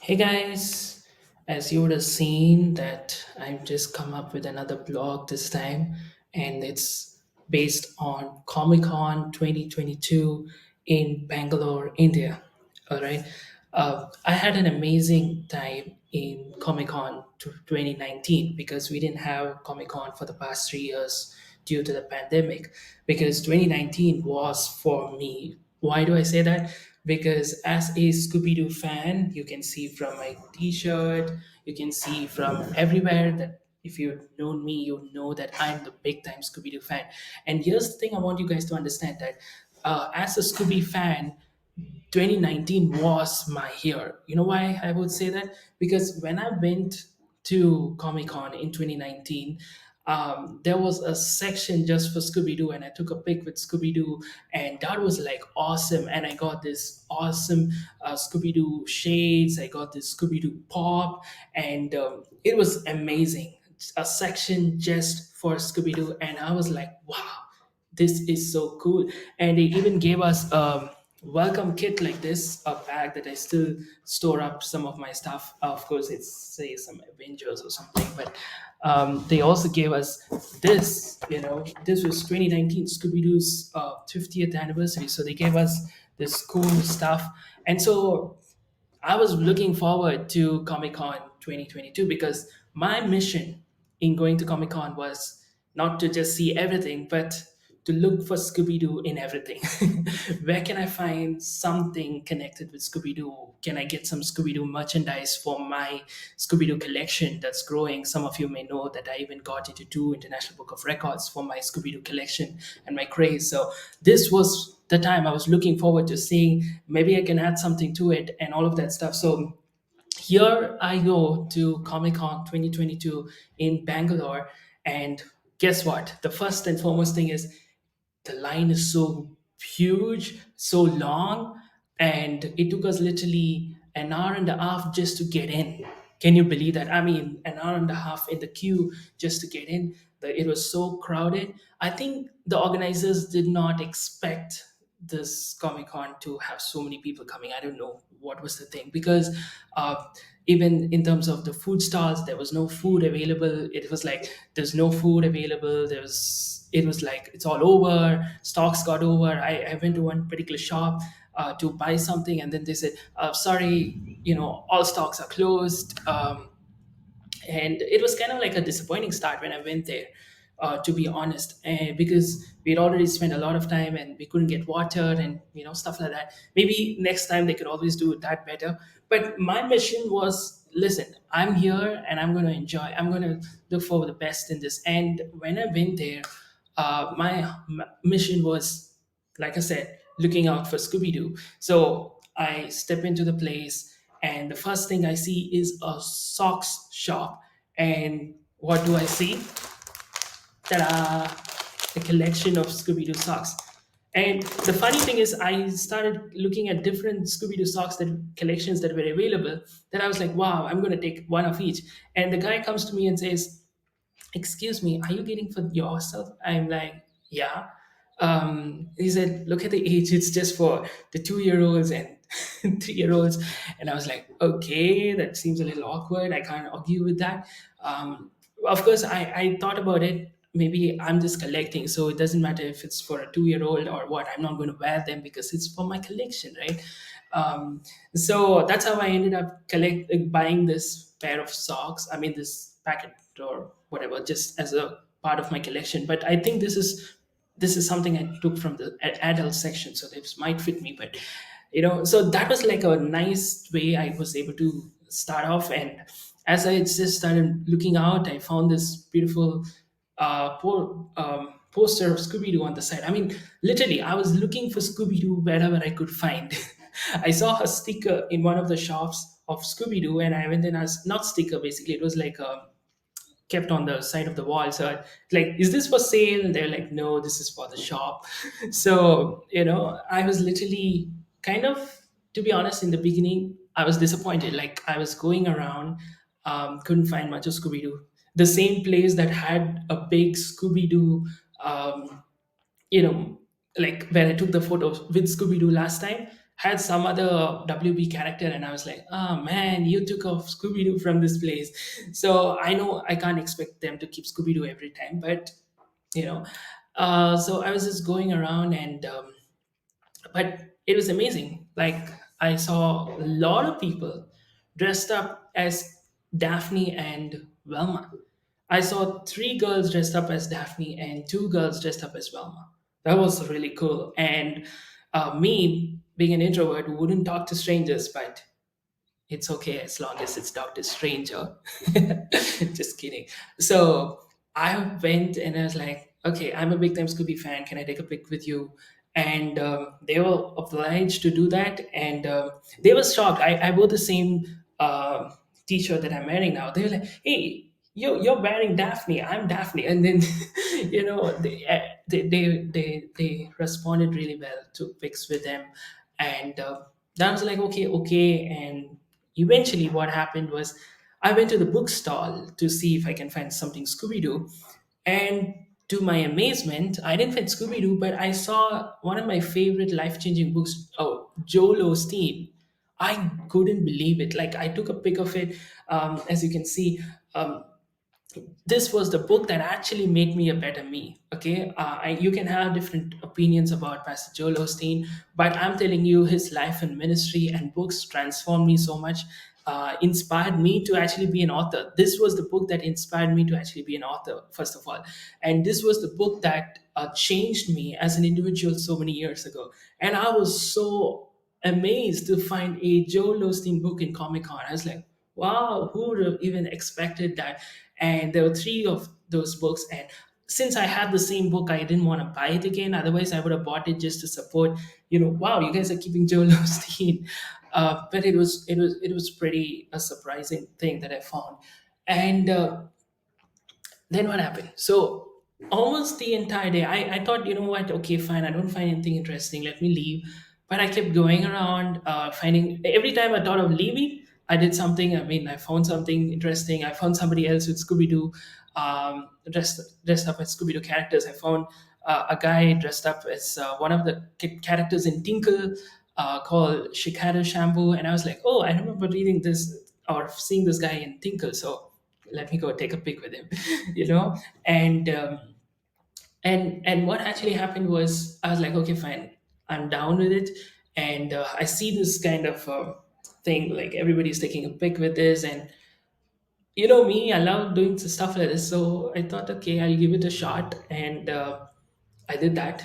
Hey guys, as you would have seen that I've just come up with another blog this time, and it's based on Comic Con 2022 in Bangalore, India. All right. I had an amazing time in Comic Con 2019 because we didn't have Comic Con for the past 3 years due to the pandemic. Because 2019 was for me. Why do I say that? Because as a Scooby-Doo fan, you can see from my t-shirt, you can see from everywhere that if you've known me, you know that I'm the big time Scooby-Doo fan. And here's the thing I want you guys to understand that as a Scooby fan, 2019 was my year. You know why I would say that? Because when I went to Comic Con in 2019, there was a section just for Scooby Doo, and I took a pic with Scooby Doo, and that was like awesome. And I got this awesome Scooby Doo shades, I got this Scooby Doo pop, and it was amazing. A section just for Scooby Doo, and I was like, wow, this is so cool. And they even gave us welcome kit like this, a bag that I still store up some of my stuff. Of course, it's say some Avengers or something, but they also gave us this. This was 2019 Scooby Doo's 50th anniversary, so they gave us this cool stuff. And so I was looking forward to Comic Con 2022 because my mission in going to Comic Con was not to just see everything, but to look for Scooby Doo in everything. Where can I find something connected with Scooby Doo? Can I get some Scooby Doo merchandise for my Scooby Doo collection that's growing? Some of you may know that I even got into two International Book of Records for my Scooby Doo collection and my craze. So this was the time I was looking forward to seeing maybe I can add something to it and all of that stuff. So here I go to Comic Con 2022 in Bangalore, and guess what? The first and foremost thing is the line is so huge, so long, and it took us literally an hour and a half just to get in. Can you believe that? I mean, an hour and a half in the queue just to get in. It was so crowded. I think the organizers did not expect this Comic Con to have so many people coming. I don't know what was the thing because even in terms of the food stalls, there was no food available. It was like there's no food available. It was like it's all over. Stocks got over. I went to one particular shop to buy something, and then they said, "Sorry, all stocks are closed." And it was kind of like a disappointing start when I went there, to be honest, because we'd already spent a lot of time and we couldn't get water and stuff like that. Maybe next time they could always do that better. But my mission was, listen, I'm here and I'm going to enjoy. I'm going to look for the best in this. And when I went there, my mission was, like I said, looking out for Scooby Doo. So I step into the place, and the first thing I see is a socks shop. And what do I see? Ta-da! A collection of Scooby Doo socks. And the funny thing is, I started looking at different Scooby Doo socks that collections that were available. Then I was like, wow, I'm going to take one of each. And the guy comes to me and says, excuse me, are you getting for yourself? I'm like, yeah. He said, look at the age, it's just for the 2 year olds and 3 year olds. And I was like, okay, that seems a little awkward. I can't argue with that. Of course, I thought about it. Maybe I'm just collecting, so it doesn't matter if it's for a 2 year old or what. I'm not going to wear them because it's for my collection, right? Um, so that's how I ended up buying this pair of socks. I mean, this packet or whatever, just as a part of my collection. But I think this is something I took from the adult section, so this might fit me. But so that was like a nice way I was able to start off. And as I just started looking out, I found this beautiful poster of Scooby Doo on the side. I mean, literally, I was looking for Scooby Doo wherever I could find. I saw a sticker in one of the shops of Scooby Doo, and I went and asked, not sticker, basically, it was like kept on the side of the wall. So like, is this for sale? And they're like, no, this is for the shop. So I was literally kind of, to be honest, in the beginning I was disappointed. Like, I was going around, couldn't find much of Scooby-Doo. The same place that had a big Scooby-Doo, um, you know like where I took the photos with Scooby-Doo last time, had some other WB character, and I was like, oh man, you took off Scooby Doo from this place. So I know I can't expect them to keep Scooby Doo every time, but you know, so I was just going around, and but it was amazing. Like, I saw a lot of people dressed up as Daphne and Velma. I saw three girls dressed up as Daphne and two girls dressed up as Velma. That was really cool. And me, being an introvert, wouldn't talk to strangers, but it's okay as long as it's Dr. Stranger. Just kidding. So I went and I was like, okay, I'm a big time Scooby fan. Can I take a pic with you? And they were obliged to do that. And they were shocked. I wore the same t-shirt that I'm wearing now. They were like, hey, you're wearing Daphne. I'm Daphne. And then, they responded really well to pics with them. And that was like, okay, okay. And eventually what happened was I went to the bookstall to see if I can find something Scooby-Doo. And to my amazement, I didn't find Scooby-Doo, but I saw one of my favorite life-changing books, oh, Joel Osteen. I couldn't believe it. Like, I took a pic of it. As you can see, this was the book that actually made me a better me. Okay, you can have different opinions about Pastor Joel Osteen, but I'm telling you, his life and ministry and books transformed me so much, inspired me to actually be an author. This was the book that inspired me to actually be an author, first of all, and this was the book that changed me as an individual so many years ago. And I was so amazed to find a Joel Osteen book in Comic Con. I was like, wow, who would have even expected that? And there were three of those books, and since I had the same book, I didn't want to buy it again. Otherwise, I would have bought it just to support. Wow, you guys are keeping Joel Osteen. But it was pretty a surprising thing that I found. And then what happened? So almost the entire day, I thought, you know what? Okay, fine. I don't find anything interesting. Let me leave. But I kept going around, finding. Every time I thought of leaving, I did something. I mean, I found something interesting. I found somebody else with Scooby Doo, dressed up as Scooby Doo characters. I found a guy dressed up as one of the characters in Tinkle, called Chicago Shampoo, and I was like, oh, I remember reading this or seeing this guy in Tinkle, so let me go take a pic with him. you know and and what actually happened was I was like, okay, fine, I'm down with it. And I see this kind of thing, like everybody's taking a pic with this, and me, I love doing stuff like this, so I thought, okay, I'll give it a shot. And I did that.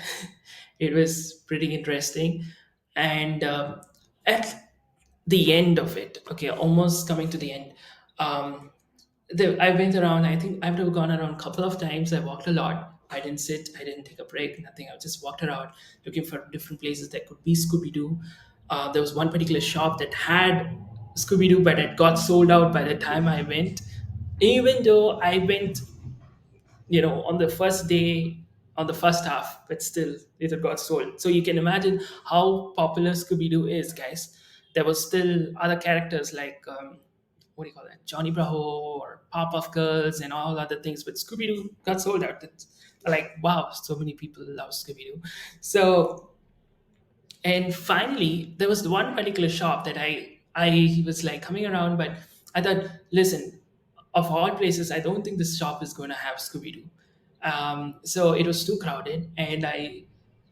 It was pretty interesting. And at the end of it, okay, almost coming to the end, um, I went around. I think I've gone around a couple of times. I walked a lot. I didn't sit. I didn't take a break. Nothing. I just walked around looking for different places that could be Scooby Doo. There was one particular shop that had Scooby Doo, but it got sold out by the time I went. Even though I went, on the first day, on the first half, but still it had got sold. So you can imagine how popular Scooby-Doo is, guys. There was still other characters like, what do you call that, Johnny Bravo or Powerpuff Girls and all other things, but Scooby-Doo got sold out. It's like, wow, so many people love Scooby-Doo. So, and finally, there was one particular shop that I was like coming around, but I thought, listen, of all places, I don't think this shop is going to have Scooby Doo. So it was too crowded, and I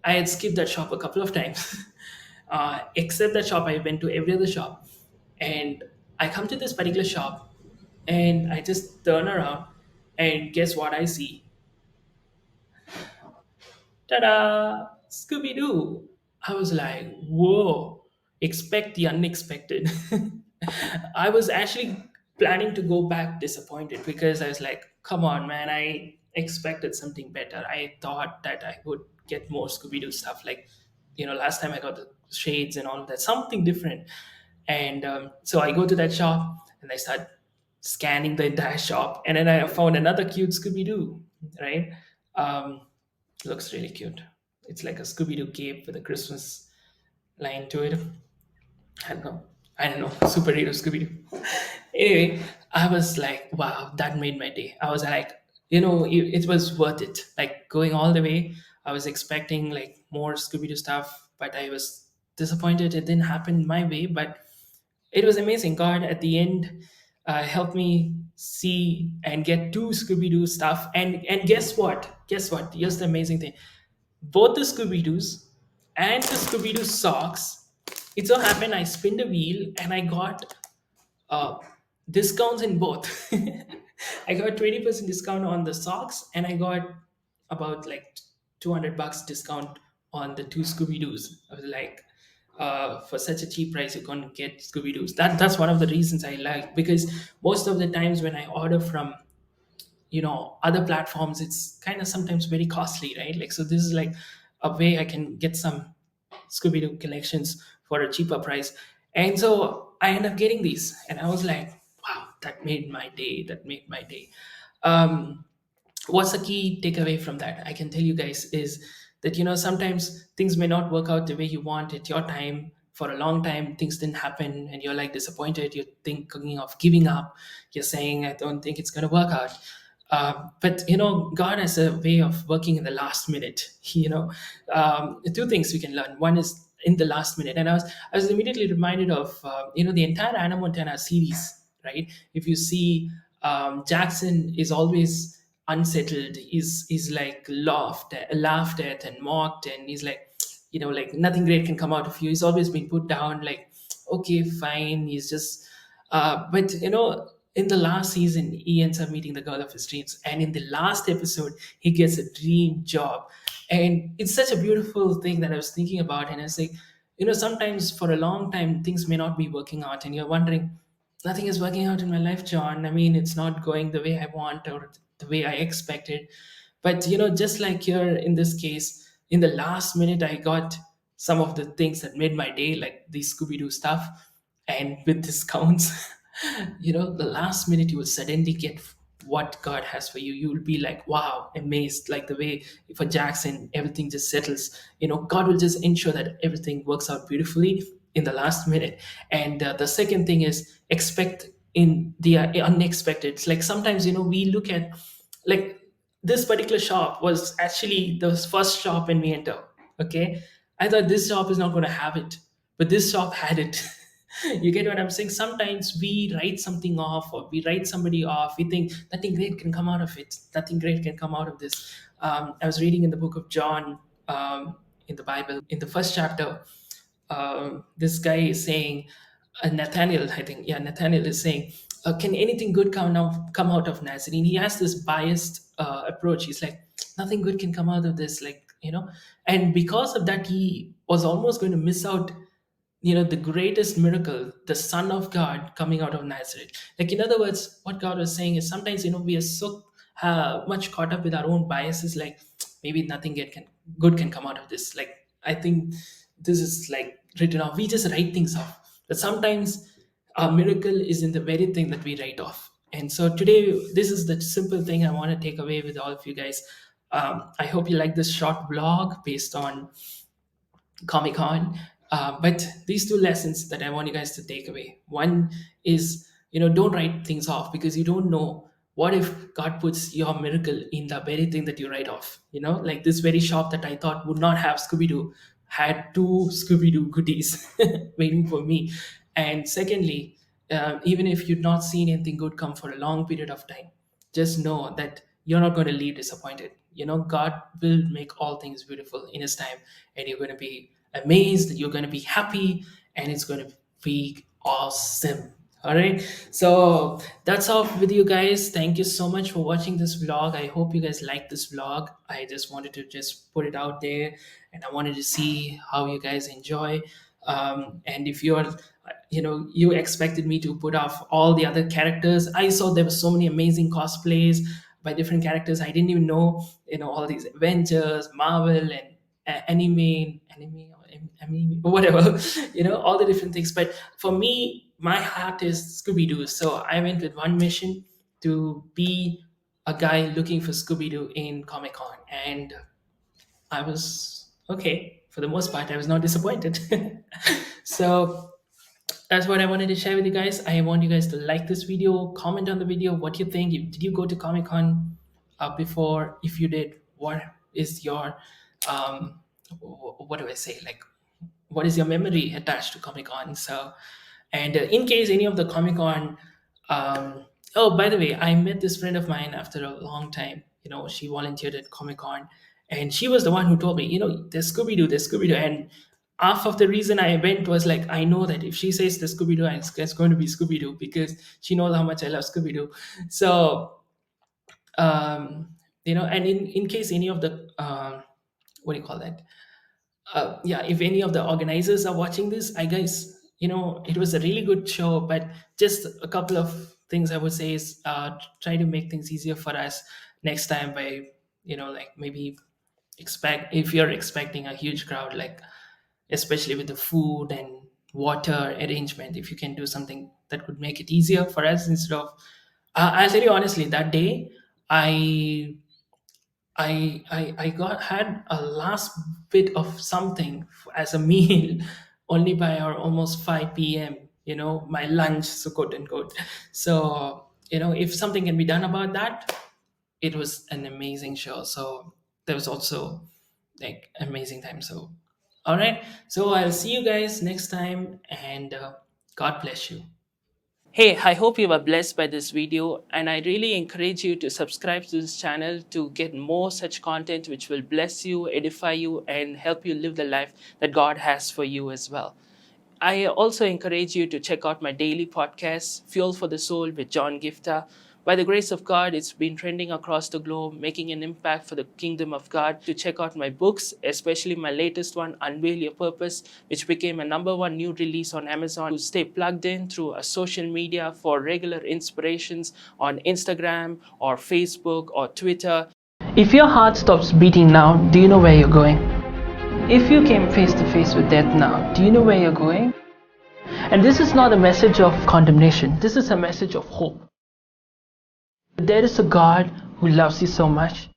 had skipped that shop a couple of times. Except that shop, I went to every other shop, and I come to this particular shop, and I just turn around, and guess what I see? Ta-da! Scooby Doo. I was like, whoa! Expect the unexpected. I was actually planning to go back disappointed because I was like, come on, man, I expected something better. I thought that I would get more Scooby Doo stuff. Like, last time I got the shades and all of that, something different. And so I go to that shop and I start scanning the entire shop. And then I found another cute Scooby Doo, right? Um, Looks really cute. It's like a Scooby Doo cape with a Christmas line to it. I don't know. I don't know. Superhero Scooby Doo. Anyway, I was like, wow, that made my day. I was like, it was worth it. Like going all the way, I was expecting like more Scooby Doo stuff, but I was disappointed it didn't happen my way, but it was amazing. God at the end helped me see and get two Scooby-Doo stuff. And guess what? Guess what? Here's the amazing thing. Both the Scooby-Doos and the Scooby-Doo socks, it so happened I spinned a wheel and I got uh, discounts in both. I got 20% discount on the socks, and I got about like $200 discount on the two Scooby Doos. I was like, for such a cheap price, you can get Scooby Doos. That's one of the reasons I like, because most of the times when I order from other platforms, it's kind of sometimes very costly, right? Like, so this is like a way I can get some Scooby-Doo collections for a cheaper price. And so I end up getting these, and I was like, wow, that made my day. That made my day. Um, what's the key takeaway from that? I can tell you guys is that sometimes things may not work out the way you want at your time. For a long time, things didn't happen, and you're like disappointed. You're thinking of giving up. You're saying, I don't think it's going to work out. But God has a way of working in the last minute. Two things we can learn. One is in the last minute, and I was immediately reminded of the entire Anna Montana series. Right? If you see, Jackson is always unsettled. He's like laughed at and mocked, and he's like, like nothing great can come out of you. He's always been put down. Like, okay, fine. He's just but in the last season, he ends up meeting the girl of his dreams, and in the last episode, he gets a dream job. And it's such a beautiful thing that I was thinking about. And I was like, sometimes for a long time things may not be working out, and you're wondering, nothing is working out in my life, John. I mean, it's not going the way I want or the way I expected. But just like here in this case, in the last minute, I got some of the things that made my day, like the Scooby-Doo stuff, and with discounts. The last minute you will suddenly get what God has for you. You will be like, wow, amazed. Like the way for Jackson, everything just settles. God will just ensure that everything works out beautifully in the last minute. And the second thing is expect in the unexpected. It's like sometimes we look at, like, this particular shop was actually the first shop when we enter. Okay, I thought this shop is not going to have it, but this shop had it. You get what I'm saying? Sometimes we write something off, or we write somebody off. We think nothing great can come out of it. Nothing great can come out of this. I was reading in the book of John, in the Bible, in the first chapter. This guy is saying, Nathaniel, I think, yeah, Nathaniel is saying, can anything good come out of Nazarene? He has this biased approach. He's like, nothing good can come out of this, like, and because of that, he was almost going to miss out, the greatest miracle, the Son of God coming out of Nazareth. Like, in other words, what God was saying is sometimes, we are so much caught up with our own biases, like, maybe nothing good can come out of this. Like, I think this is like written off. We just write things off. But sometimes a miracle is in the very thing that we write off. And so today, this is the simple thing I want to take away with all of you guys. I hope you like this short vlog based on Comic Con. But these two lessons that I want you guys to take away. One is, don't write things off, because you don't know what if God puts your miracle in the very thing that you write off. Like this very shop that I thought would not have Scooby Doo had two Scooby Doo goodies waiting for me. And secondly, even if you've not seen anything good come for a long period of time, just know that you're not going to leave disappointed. God will make all things beautiful in His time, and you're going to be amazed, you're going to be happy, and it's going to be awesome. All right, so that's all with you guys. Thank you so much for watching this vlog. I hope you guys like this vlog. I just wanted to just put it out there, and I wanted to see how you guys enjoy. And if you're, you expected me to put off all the other characters. I saw there were so many amazing cosplays by different characters. I didn't even know, all these Avengers, Marvel, and anime, or anime, or whatever, all the different things. But for me, my heart is Scooby Doo. So I went with one mission to be a guy looking for Scooby Doo in Comic Con, and I was okay for the most part. I was not disappointed. So that's what I wanted to share with you guys. I want you guys to like this video, comment on the video, what you think. Did you go to Comic Con before? If you did, what is your what do I say? Like, what is your memory attached to Comic Con. So, and in case any of the Comic Con, oh, by the way, I met this friend of mine after a long time. She volunteered at Comic Con, and she was the one who told me, there's Scooby Doo. And half of the reason I went was like, I know that if she says the Scooby Doo, it's going to be Scooby Doo, because she knows how much I love Scooby Doo. So, and in case any of the, what do you call that? Yeah, if any of the organizers are watching this, I guess, it was a really good show, but just a couple of things I would say is, try to make things easier for us next time by, like, maybe expect, if you're expecting a huge crowd, like, especially with the food and water arrangement, if you can do something that could make it easier for us, instead of, I'll tell you honestly, that day I I got had a last bit of something as a meal only by our almost 5 p.m. My lunch, so quote unquote. So, if something can be done about that, it was an amazing show. So there was also like amazing time. So, all right. So I'll see you guys next time, and God bless you. Hey, I hope you were blessed by this video, and I really encourage you to subscribe to this channel to get more such content which will bless you, edify you, and help you live the life that God has for you as well. I also encourage you to check out my daily podcast, Fuel for the Soul with John Giftah. By the grace of God, it's been trending across the globe, making an impact for the kingdom of God. To check out my books, especially my latest one, Unveil Your Purpose, which became a #1 new release on Amazon. To stay plugged in through a social media for regular inspirations on Instagram or Facebook or Twitter. If your heart stops beating now, do you know where you're going? If you came face to face with death now, do you know where you're going? And this is not a message of condemnation. This is a message of hope. There is a God who loves you so much.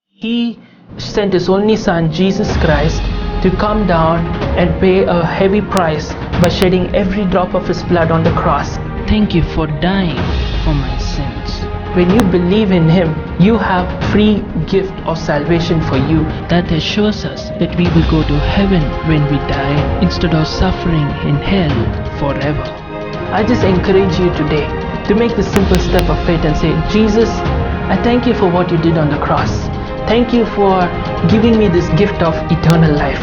He sent His only Son, Jesus Christ, to come down and pay a heavy price by shedding every drop of His blood on the cross. Thank you for dying for my sins. When you believe in Him, you have free gift of salvation for you. That assures us that we will go to heaven when we die instead of suffering in hell forever. I just encourage you today to make the simple step of faith and say, Jesus, I thank you for what you did on the cross. Thank you for giving me this gift of eternal life.